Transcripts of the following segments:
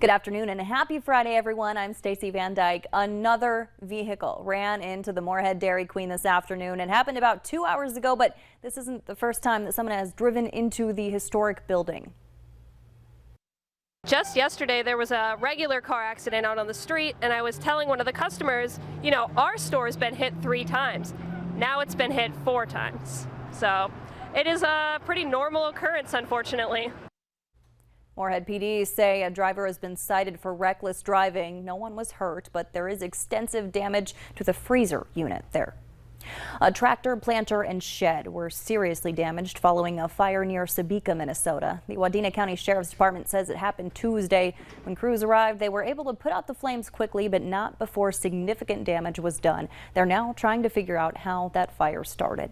Good afternoon and a happy Friday, everyone. I'm Stacey Van Dyke. Another vehicle ran into the Moorhead Dairy Queen this afternoon. It happened about 2 hours ago, but this isn't the first time that someone has driven into the historic building. Just yesterday, there was a regular car accident out on the street, and I was telling one of the customers, you know, our store's been hit 3 times. Now it's been hit 4 times. So it is a pretty normal occurrence, unfortunately. Moorhead PD say a driver has been cited for reckless driving. No one was hurt, but there is extensive damage to the freezer unit there. A tractor, planter, and shed were seriously damaged following a fire near Sebeka, Minnesota. The Wadena County Sheriff's Department says it happened Tuesday. When crews arrived, they were able to put out the flames quickly, but not before significant damage was done. They're now trying to figure out how that fire started.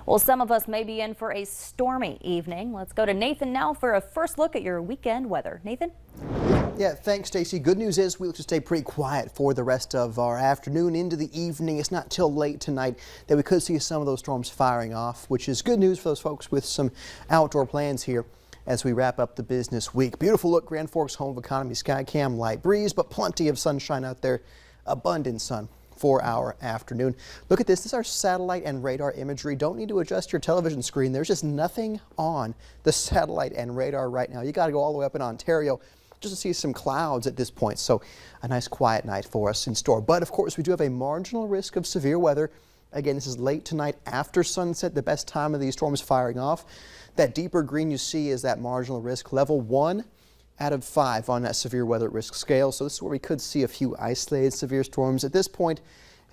Well, some of us may be in for a stormy evening. Let's go to Nathan now for a first look at your weekend weather. Nathan? Yeah, thanks, Stacey. Good news is we'll just stay pretty quiet for the rest of our afternoon into the evening. It's not till late tonight that we could see some of those storms firing off, which is good news for those folks with some outdoor plans here as we wrap up the business week. Beautiful look, Grand Forks home of economy Skycam, light breeze, but plenty of sunshine out there, abundant sun for our afternoon. Look at this. This is our satellite and radar imagery. Don't need to adjust your television screen. There's just nothing on the satellite and radar right now. You got to go all the way up in Ontario just to see some clouds at this point. So a nice quiet night for us in store. But of course, we do have a marginal risk of severe weather. Again, this is late tonight after sunset, the best time of these storms firing off. That deeper green you see is that marginal risk, level 1 out of 5 on that severe weather at risk scale. So this is where we could see a few isolated severe storms. At this point,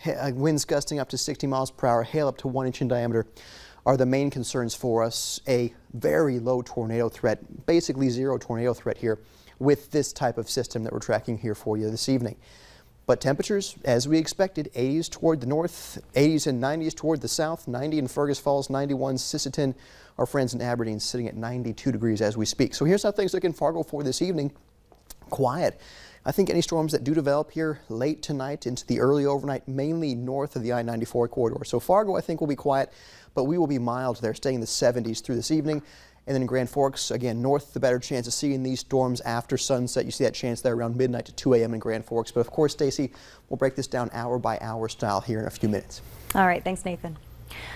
winds gusting up to 60 miles per hour, hail up to 1 inch in diameter are the main concerns for us. A very low tornado threat, basically zero tornado threat here with this type of system that we're tracking here for you this evening. But temperatures, as we expected, 80s toward the north, 80s and 90s toward the south, 90 in Fergus Falls, 91 Sisseton. Our friends in Aberdeen sitting at 92 degrees as we speak. So here's how things look in Fargo for this evening. Quiet. I think any storms that do develop here late tonight into the early overnight, mainly north of the I-94 corridor. So Fargo, I think, will be quiet, but we will be mild there, staying in the 70s through this evening. And then in Grand Forks, again, north, the better chance of seeing these storms after sunset. You see that chance there around midnight to 2 a.m. in Grand Forks. But of course, Stacey, we'll break this down hour by hour style here in a few minutes. All right. Thanks, Nathan.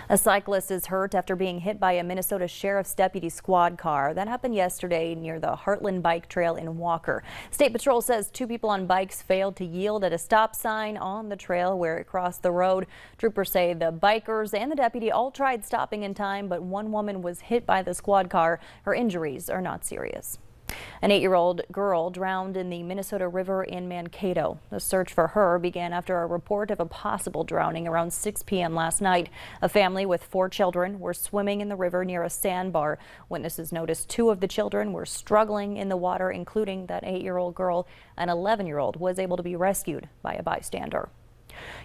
A cyclist is hurt after being hit by a Minnesota Sheriff's Deputy squad car. That happened yesterday near the Heartland Bike Trail in Walker. State Patrol says 2 people on bikes failed to yield at a stop sign on the trail where it crossed the road. Troopers say the bikers and the deputy all tried stopping in time, but one woman was hit by the squad car. Her injuries are not serious. An 8-year-old girl drowned in the Minnesota River in Mankato. The search for her began after a report of a possible drowning around 6 p.m. last night. A family with 4 children were swimming in the river near a sandbar. Witnesses noticed 2 of the children were struggling in the water, including that 8-year-old girl. An 11-year-old was able to be rescued by a bystander.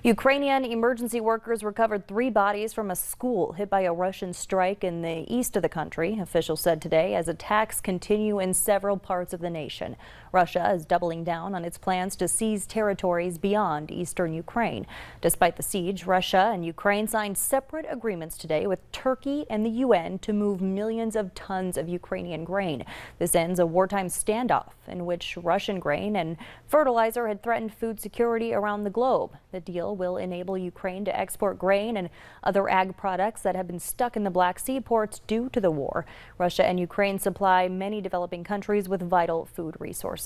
Ukrainian emergency workers recovered 3 bodies from a school hit by a Russian strike in the east of the country, officials said today, as attacks continue in several parts of the nation. Russia is doubling down on its plans to seize territories beyond eastern Ukraine. Despite the siege, Russia and Ukraine signed separate agreements today with Turkey and the UN to move millions of tons of Ukrainian grain. This ends a wartime standoff in which Russian grain and fertilizer had threatened food security around the globe. The deal will enable Ukraine to export grain and other ag products that have been stuck in the Black Sea ports due to the war. Russia and Ukraine supply many developing countries with vital food resources.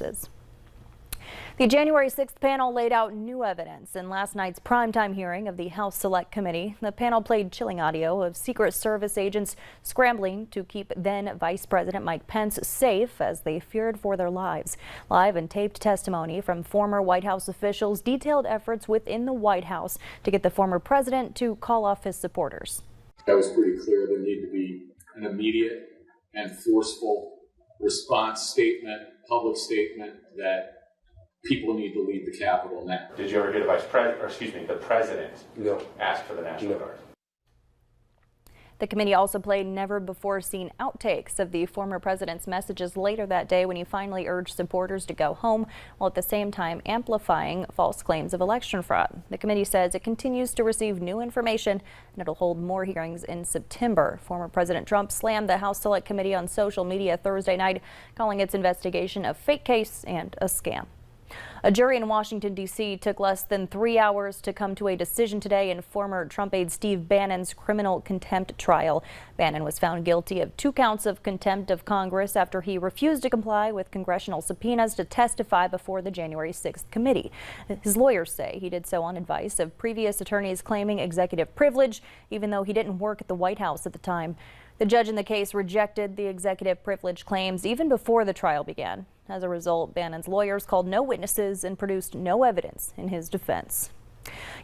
The January 6th panel laid out new evidence in last night's primetime hearing of the House Select Committee. The panel played chilling audio of Secret Service agents scrambling to keep then Vice President Mike Pence safe as they feared for their lives. Live and taped testimony from former White House officials detailed efforts within the White House to get the former president to call off his supporters. That was pretty clear. There needed to be an immediate and forceful response statement, public statement that people need to leave the Capitol now. Did you ever hear the the president No. ask for the National Guard? The committee also played never-before-seen outtakes of the former president's messages later that day when he finally urged supporters to go home, while at the same time amplifying false claims of election fraud. The committee says it continues to receive new information and it'll hold more hearings in September. Former President Trump slammed the House Select Committee on social media Thursday night, calling its investigation a fake case and a scam. A jury in Washington, D.C. took less than 3 hours to come to a decision today in former Trump aide Steve Bannon's criminal contempt trial. Bannon was found guilty of 2 counts of contempt of Congress after he refused to comply with congressional subpoenas to testify before the January 6th committee. His lawyers say he did so on advice of previous attorneys claiming executive privilege, even though he didn't work at the White House at the time. The judge in the case rejected the executive privilege claims even before the trial began. As a result, Bannon's lawyers called no witnesses and produced no evidence in his defense.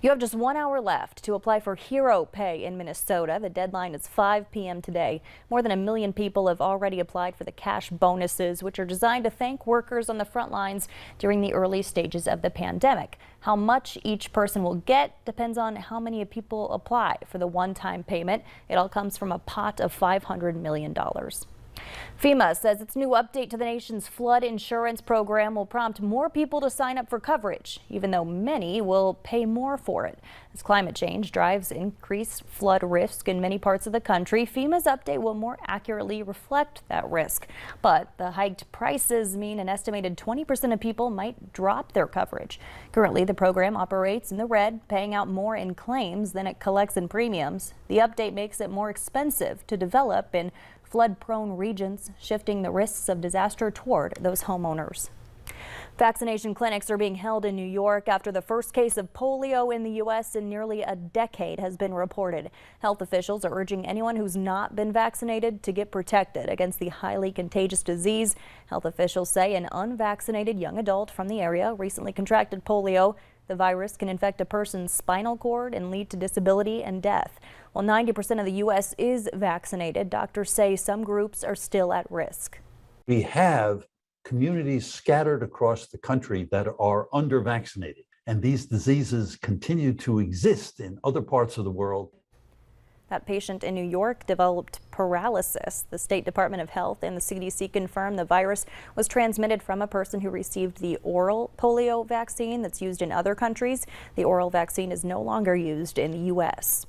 You have just 1 hour left to apply for Hero Pay in Minnesota. The deadline is 5 p.m. today. More than 1 million people have already applied for the cash bonuses, which are designed to thank workers on the front lines during the early stages of the pandemic. How much each person will get depends on how many people apply for the one-time payment. It all comes from a pot of $500 million. FEMA says its new update to the nation's flood insurance program will prompt more people to sign up for coverage, even though many will pay more for it. As climate change drives increased flood risk in many parts of the country, FEMA's update will more accurately reflect that risk. But the hiked prices mean an estimated 20% of people might drop their coverage. Currently, the program operates in the red, paying out more in claims than it collects in premiums. The update makes it more expensive to develop in flood-prone regions, shifting the risks of disaster toward those homeowners. Vaccination clinics are being held in New York after the first case of polio in the U.S. in nearly a decade has been reported. Health officials are urging anyone who's not been vaccinated to get protected against the highly contagious disease. Health officials say an unvaccinated young adult from the area recently contracted polio. The virus can infect a person's spinal cord and lead to disability and death. While 90% of the U.S. is vaccinated, doctors say some groups are still at risk. We have communities scattered across the country that are under-vaccinated, and these diseases continue to exist in other parts of the world. That patient in New York developed paralysis. The State Department of Health and the CDC confirmed the virus was transmitted from a person who received the oral polio vaccine that's used in other countries. The oral vaccine is no longer used in the U.S.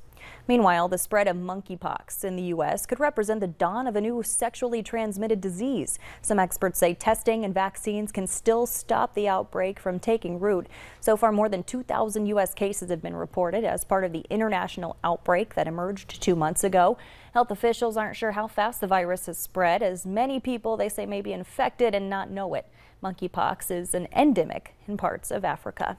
Meanwhile, the spread of monkeypox in the U.S. could represent the dawn of a new sexually transmitted disease. Some experts say testing and vaccines can still stop the outbreak from taking root. So far, more than 2,000 U.S. cases have been reported as part of the international outbreak that emerged 2 months ago. Health officials aren't sure how fast the virus has spread, as many people, they say, may be infected and not know it. Monkeypox is an endemic in parts of Africa.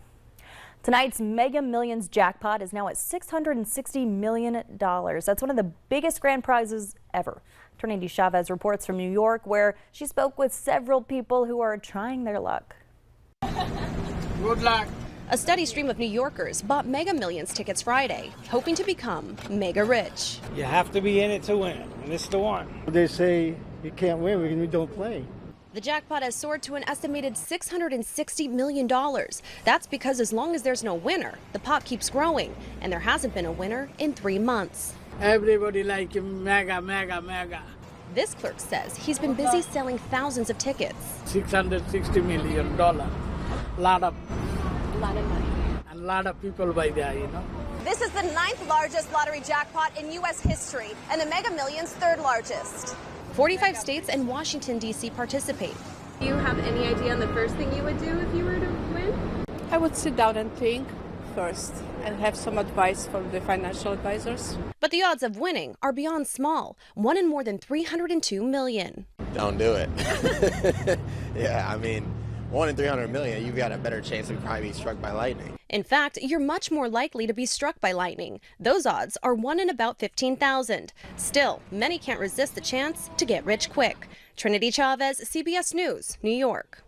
Tonight's Mega Millions jackpot is now at $660 million. That's one of the biggest grand prizes ever. Trinity Chavez reports from New York, where she spoke with several people who are trying their luck. Good luck. A steady stream of New Yorkers bought Mega Millions tickets Friday, hoping to become mega rich. You have to be in it to win, and this is the one. They say you can't win when you don't play. The jackpot has soared to an estimated $660 million. That's because as long as there's no winner, the pot keeps growing, and there hasn't been a winner in 3 months. Everybody like mega, mega, mega. This clerk says he's been busy selling thousands of tickets. $660 million. Lot of money. And a lot of people buy that, you know. This is the 9th largest lottery jackpot in U.S. history, and the Mega Millions' 3rd largest. 45 states and Washington, D.C. participate. Do you have any idea on the first thing you would do if you were to win? I would sit down and think first and have some advice from the financial advisors. But the odds of winning are beyond small. One in more than 302 million. Don't do it. Yeah, I mean, 1 in 300 million, you've got a better chance of probably being struck by lightning. In fact, you're much more likely to be struck by lightning. Those odds are 1 in about 15,000. Still, many can't resist the chance to get rich quick. Trinity Chavez, CBS News, New York.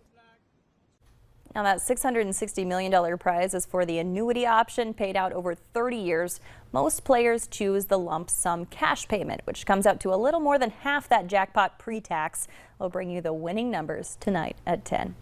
Now that $660 million prize is for the annuity option paid out over 30 years. Most players choose the lump sum cash payment, which comes out to a little more than half that jackpot pre-tax. We'll bring you the winning numbers tonight at 10.